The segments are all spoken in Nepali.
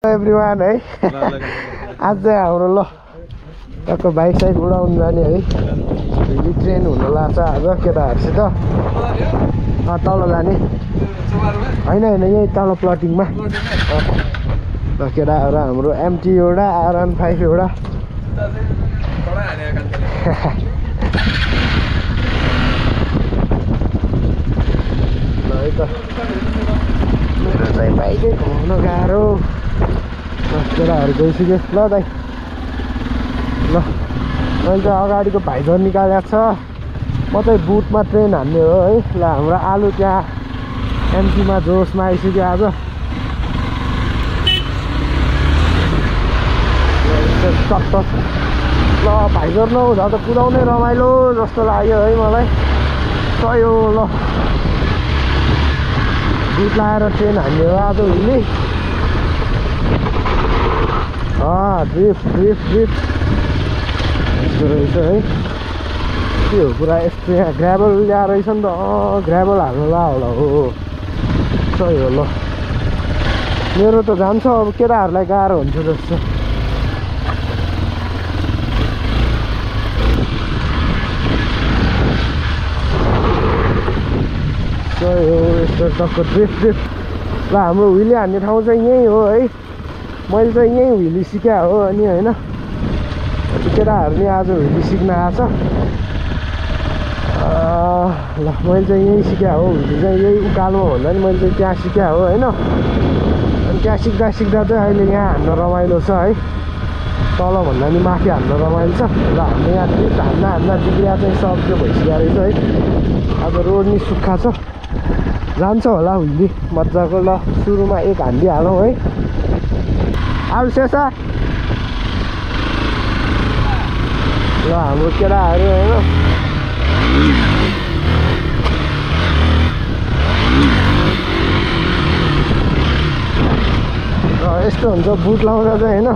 एभ्रिवान है आज चाहिँ हाम्रो ल टक्क बाइक साइक उडाउनु जाने है हिली ट्रेन हुन लाग्छ आज केटाहरूसित तल जाने होइन यही तल प्लटिङमा र केटाहरू हाम्रो एमटी एउटा R15 एउटा ल है त मेरो चाहिँ बाइकै घुमाउन गाह्रो केटाहरू गइसक्यो ल दाइ ल मैले चाहिँ अगाडिको भाइजर निकालेको छ म चाहिँ बुटमा ट्रेन हान्ने हो है ल हाम्रो आलु त्यहाँ एमसीमा जोसमा आइसक्यो आज ल भाइजर नहुँदा त कुदाउनै रमाइलो जस्तो लाग्यो है मलाई सयो ल बुट लाएर ट्रेन हान्ने हो आज हिँड्ने ड्रिफ्ट ड्रिफ्ट ड्रिफ्ट यस्तो रहेछ है के हो पुरा यस्तो यहाँ ग्राभल ल्याएर रहेछ नि त ग्राभल हाल्नु ला होला हो सही हो ल मेरो त जान्छ अब केटाहरूलाई गाह्रो हुन्छ जस्तो सही हो यस्तो टक्क ड्रिफ्ट ड्रिफ्ट ल हाम्रो हुइली हान्ने ठाउँ चाहिँ यहीँ हो है मैले चाहिँ यहीँ हुइली सिक्या हो अनि होइन केटाहरू नि आज हुइली सिक्न आएको छ ल मैले चाहिँ यहीँ सिक्या हो हुइली चाहिँ यही उकालोमा भन्दा नि मैले चाहिँ त्यहाँ सिक्या हो होइन अनि त्यहाँ सिक्दा सिक्दा चाहिँ अहिले यहाँ हान्न रमाइलो छ है तल भन्दा नि माथि हान्न रमाइलो छ ल हाम्रो यहाँ ड्रिफ्ट हान्दा डिग्रिया चाहिँ सक्यो भइसकेको रहेछ है आज रोड नि सुक्खा छ जान्छ होला हुइली मजाको ल सुरुमा एक हानिदिइहालौँ है आलु सेसा ल हाम्रो केटाहरू होइन र यस्तो हुन्छ बुट लाउँदा चाहिँ होइन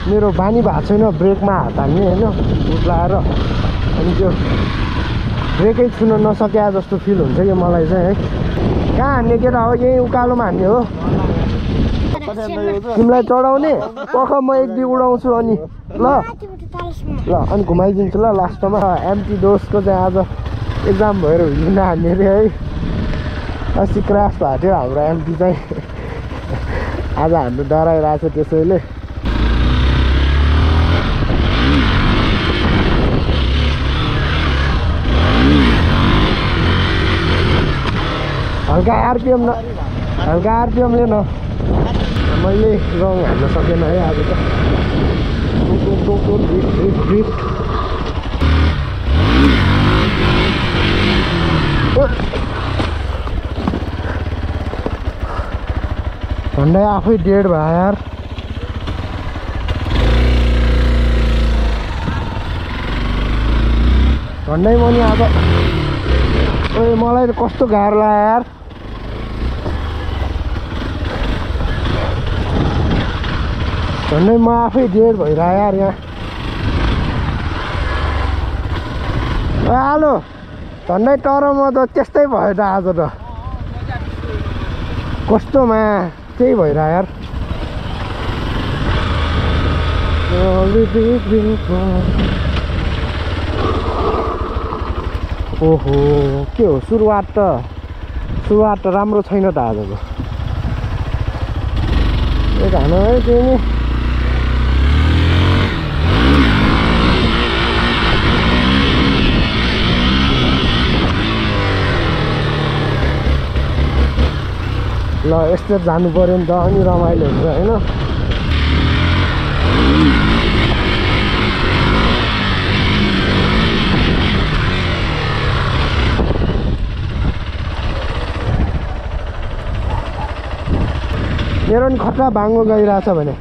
मेरो बानी भएको छैन ब्रेकमा हात हान्ने होइन बुट लाएर अनि त्यो ब्रेकै छुन नसके जस्तो फिल हुन्छ कि मलाई चाहिँ है कहाँ हान्ने केटा हो यहीँ उकालोमा हान्ने हो तिमीलाई चढाउने पख म एक दुई उडाउँछु अनि ल अनि घुमाइदिन्छु ल लास्टमा एमटी दोषको चाहिँ आज एक्जाम भएर हुँदैन हान्ने अरे है अस्ति क्रास भएको थियो हाम्रो एमटी चाहिँ आज हाम्रो डराइरहेको छ त्यसैले हल्का आरपिएम ले न मैले रङ हाल्न सकेन है आज त ड्रिफ्ट झन्डै आफै डेड भयो यार झन्डै म नि आज मलाई त कस्तो गाह्रो लाग्यो यार झन्डै म आफै डेड भइरह्यो यार यहाँ आलो झन्डै तर म त त्यस्तै भयो त आज त कस्तोमा त्यही भइरह्यो यार ओहो के हो सुरुवात त राम्रो छैन त आजको एक हान है त्यही नि ल यस्तो जानु पर्यो नि त अनि रमाइलो हुन्छ होइन मेरो नि खतरा बाङ्गो गइरहेछ भने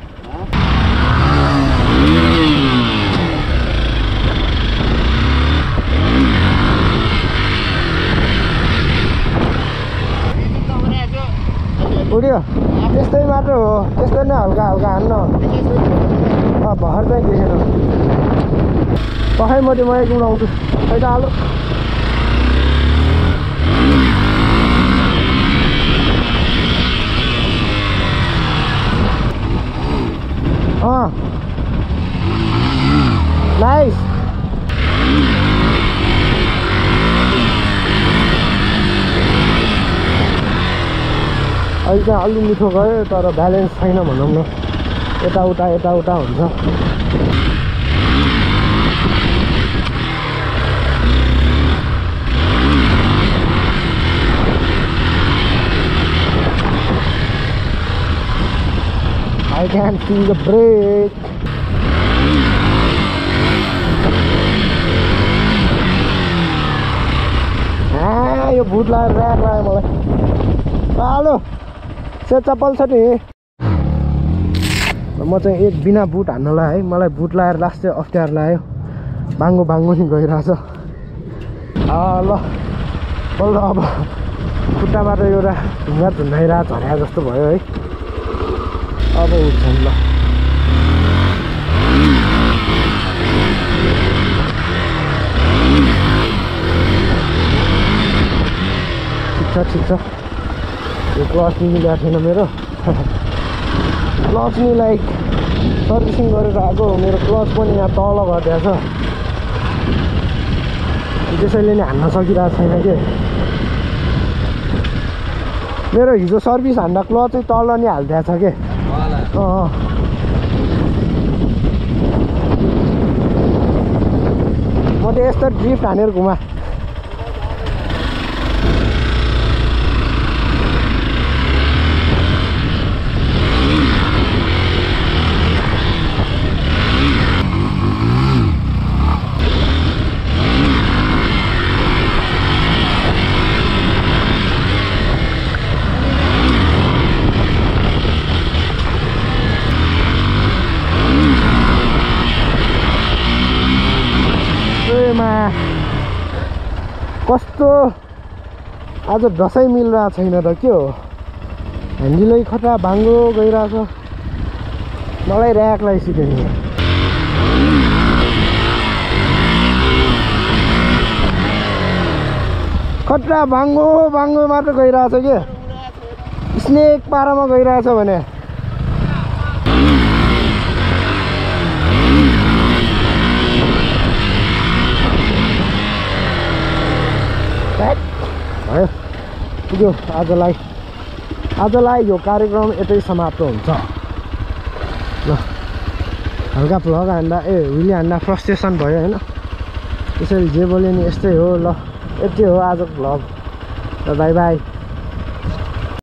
उड्यो त्यस्तै मात्र हो त्यस्तै नै हल्का हान्न भर चाहिँ देखेन पखाइ म एक उडाउँछु खै त हालो नाइस अहिले चाहिँ अलि मिठो गयो तर ब्यालेन्स छैन भनौँ न यताउता हुन्छ I can feel the brake. यो भुट लगाएर ऱ्याक लाग्यो मलाई हेलो से चप्पल छ नि म चाहिँ एक बिना बुट हान्नलाई है मलाई बुट लगाएर लास्ट चाहिँ अप्ठ्यारो लाग्यो बाङ्गो नि गइरहेछ ल बल्ल अब खुट्टाबाट एउटा ढुङ्गा झुन्डाइरहेको झर्या जस्तो भयो है अब उठ्छौँ ल ठिक छ यो क्लच नि मिलेको थिएन मेरो क्लच नि लाइक सर्भिसिङ गरेर आएको मेरो क्लच पनि यहाँ तल गरिदिएको छ त्यसैले नि हान्न सकिरहेको छैन कि मेरो हिजो सर्भिस हान्दा क्लच चाहिँ तल नि हालिदिएको छ कि म त यस्तो ड्रिफ्ट हानेर घुमा कस्तो आज दसैँ मिलिरहेको छैन त के हो ह्यान्डलै खतरा भाङ्गो गइरहेछ मलाई ऱ्याक लगाइसक्यो नि खतरा भाङ्गो मात्र गइरहेछ के स्नेक पारामा गइरहेछ भने भयो पुग्यो आजलाई यो कार्यक्रम यतै समाप्त हुन्छ ल हल्का भ्लग हान्दा हुइले हान्दा फ्रस्ट्रेसन भयो होइन त्यसैले जे बोल्यो नि यस्तै हो ल यति हो आजको भ्लग ल बाई